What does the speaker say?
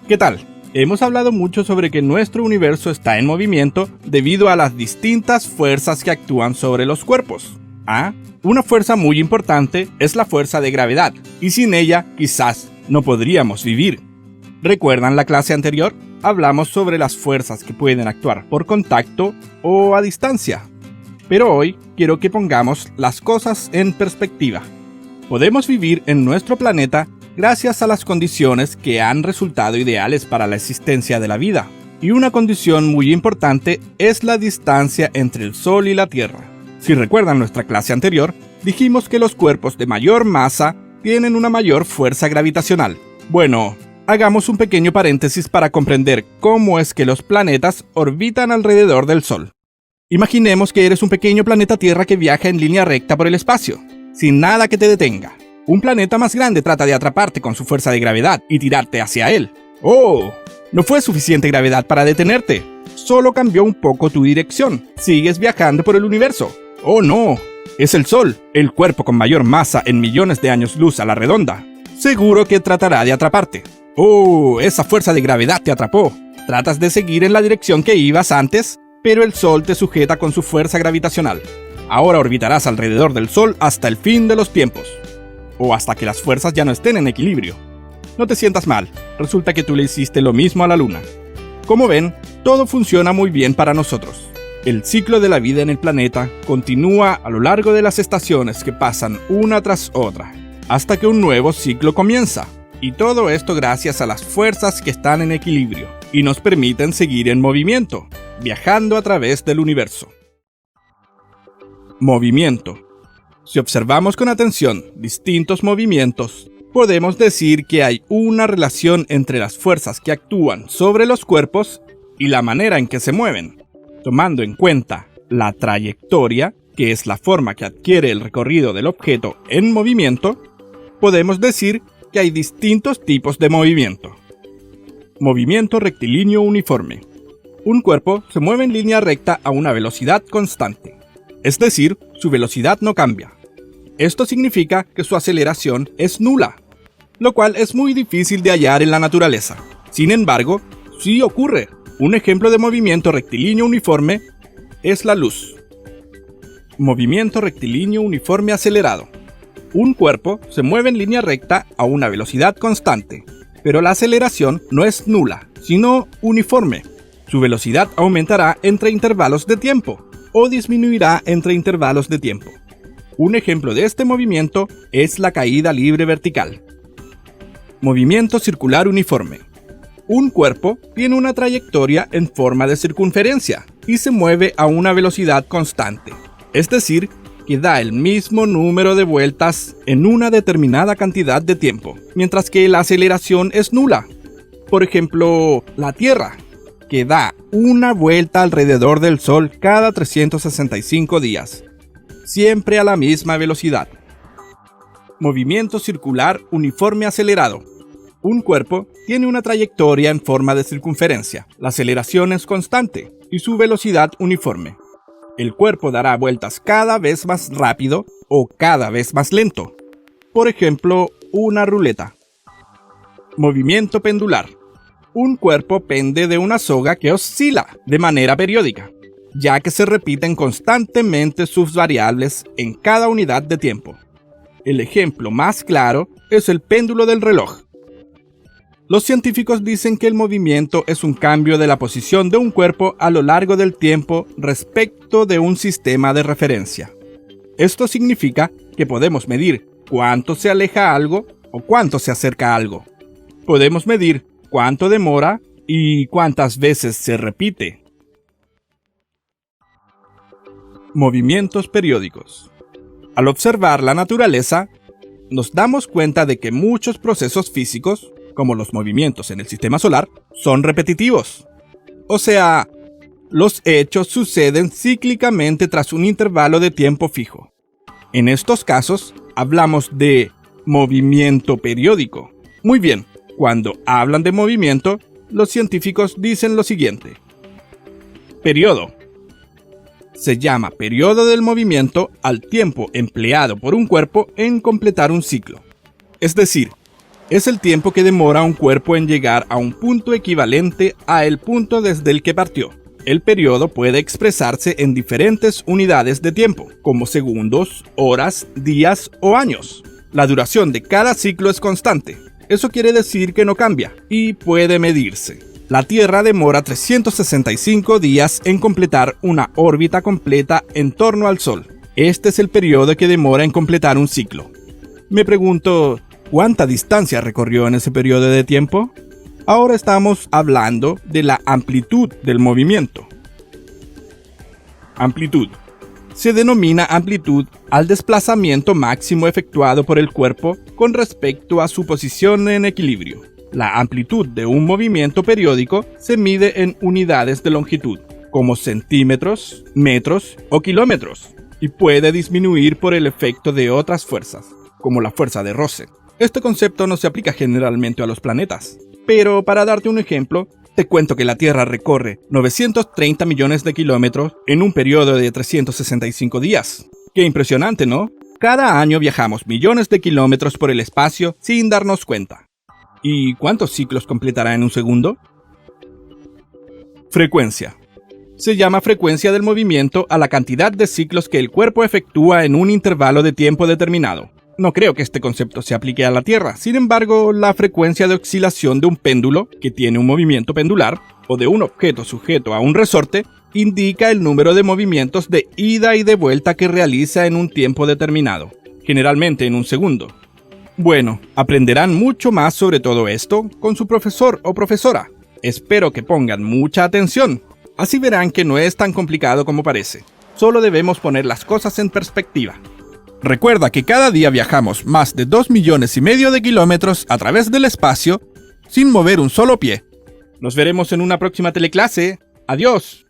¿Qué tal? Hemos hablado mucho sobre que nuestro universo está en movimiento debido a las distintas fuerzas que actúan sobre los cuerpos. Una fuerza muy importante es la fuerza de gravedad, y sin ella quizás no podríamos vivir. ¿Recuerdan la clase anterior? Hablamos sobre las fuerzas que pueden actuar por contacto o a distancia. Pero hoy quiero que pongamos las cosas en perspectiva. Podemos vivir en nuestro planeta gracias a las condiciones que han resultado ideales para la existencia de la vida. Y una condición muy importante es la distancia entre el Sol y la Tierra. Si recuerdan nuestra clase anterior, dijimos que los cuerpos de mayor masa tienen una mayor fuerza gravitacional. Bueno, hagamos un pequeño paréntesis para comprender cómo es que los planetas orbitan alrededor del Sol. Imaginemos que eres un pequeño planeta Tierra que viaja en línea recta por el espacio, sin nada que te detenga. Un planeta más grande trata de atraparte con su fuerza de gravedad y tirarte hacia él. ¡Oh! No fue suficiente gravedad para detenerte. Solo cambió un poco tu dirección. Sigues viajando por el universo. ¡Oh no! Es el Sol, el cuerpo con mayor masa en millones de años luz a la redonda. Seguro que tratará de atraparte. ¡Oh! Esa fuerza de gravedad te atrapó. Tratas de seguir en la dirección que ibas antes, pero el Sol te sujeta con su fuerza gravitacional. Ahora orbitarás alrededor del Sol hasta el fin de los tiempos. O hasta que las fuerzas ya no estén en equilibrio. No te sientas mal, resulta que tú le hiciste lo mismo a la Luna. Como ven, todo funciona muy bien para nosotros. El ciclo de la vida en el planeta continúa a lo largo de las estaciones que pasan una tras otra, hasta que un nuevo ciclo comienza. Y todo esto gracias a las fuerzas que están en equilibrio y nos permiten seguir en movimiento, viajando a través del universo. Movimiento. Si observamos con atención distintos movimientos, podemos decir que hay una relación entre las fuerzas que actúan sobre los cuerpos y la manera en que se mueven. Tomando en cuenta la trayectoria, que es la forma que adquiere el recorrido del objeto en movimiento, podemos decir que hay distintos tipos de movimiento. Movimiento rectilíneo uniforme. Un cuerpo se mueve en línea recta a una velocidad constante, es decir, su velocidad no cambia. Esto significa que su aceleración es nula, lo cual es muy difícil de hallar en la naturaleza. Sin embargo, sí ocurre. Un ejemplo de movimiento rectilíneo uniforme es la luz. Movimiento rectilíneo uniforme acelerado. Un cuerpo se mueve en línea recta a una velocidad constante, pero la aceleración no es nula, sino uniforme. Su velocidad aumentará entre intervalos de tiempo o disminuirá entre intervalos de tiempo. Un ejemplo de este movimiento es la caída libre vertical. Movimiento circular uniforme. Un cuerpo tiene una trayectoria en forma de circunferencia y se mueve a una velocidad constante, es decir, que da el mismo número de vueltas en una determinada cantidad de tiempo, mientras que la aceleración es nula. Por ejemplo, la Tierra, que da una vuelta alrededor del Sol cada 365 días. Siempre a la misma velocidad. Movimiento circular uniforme acelerado. Un cuerpo tiene una trayectoria en forma de circunferencia. La aceleración es constante y su velocidad uniforme. El cuerpo dará vueltas cada vez más rápido o cada vez más lento. Por ejemplo, una ruleta. Movimiento pendular. Un cuerpo pende de una soga que oscila de manera periódica, ya que se repiten constantemente sus variables en cada unidad de tiempo. El ejemplo más claro es el péndulo del reloj. Los científicos dicen que el movimiento es un cambio de la posición de un cuerpo a lo largo del tiempo respecto de un sistema de referencia. Esto significa que podemos medir cuánto se aleja algo o cuánto se acerca algo. Podemos medir cuánto demora y cuántas veces se repite. Movimientos periódicos. Al observar la naturaleza, nos damos cuenta de que muchos procesos físicos, como los movimientos en el sistema solar, son repetitivos. O sea, los hechos suceden cíclicamente tras un intervalo de tiempo fijo. En estos casos, hablamos de movimiento periódico. Muy bien, cuando hablan de movimiento, los científicos dicen lo siguiente. Periodo. Se llama periodo del movimiento al tiempo empleado por un cuerpo en completar un ciclo. Es decir, es el tiempo que demora un cuerpo en llegar a un punto equivalente a el punto desde el que partió. El periodo puede expresarse en diferentes unidades de tiempo, como segundos, horas, días o años. La duración de cada ciclo es constante. Eso quiere decir que no cambia y puede medirse. La Tierra demora 365 días en completar una órbita completa en torno al Sol. Este es el periodo que demora en completar un ciclo. Me pregunto, ¿cuánta distancia recorrió en ese periodo de tiempo? Ahora estamos hablando de la amplitud del movimiento. Amplitud. Se denomina amplitud al desplazamiento máximo efectuado por el cuerpo con respecto a su posición en equilibrio. La amplitud de un movimiento periódico se mide en unidades de longitud, como centímetros, metros o kilómetros, y puede disminuir por el efecto de otras fuerzas, como la fuerza de roce. Este concepto no se aplica generalmente a los planetas, pero para darte un ejemplo, te cuento que la Tierra recorre 930 millones de kilómetros en un periodo de 365 días. ¡Qué impresionante!, ¿no? Cada año viajamos millones de kilómetros por el espacio sin darnos cuenta. ¿Y cuántos ciclos completará en un segundo? Frecuencia. Se llama frecuencia del movimiento a la cantidad de ciclos que el cuerpo efectúa en un intervalo de tiempo determinado. No creo que este concepto se aplique a la Tierra. Sin embargo, la frecuencia de oscilación de un péndulo, que tiene un movimiento pendular, o de un objeto sujeto a un resorte, indica el número de movimientos de ida y de vuelta que realiza en un tiempo determinado, generalmente en un segundo. Bueno, aprenderán mucho más sobre todo esto con su profesor o profesora. Espero que pongan mucha atención. Así verán que no es tan complicado como parece. Solo debemos poner las cosas en perspectiva. Recuerda que cada día viajamos más de 2,5 millones de kilómetros a través del espacio sin mover un solo pie. Nos veremos en una próxima teleclase. ¡Adiós!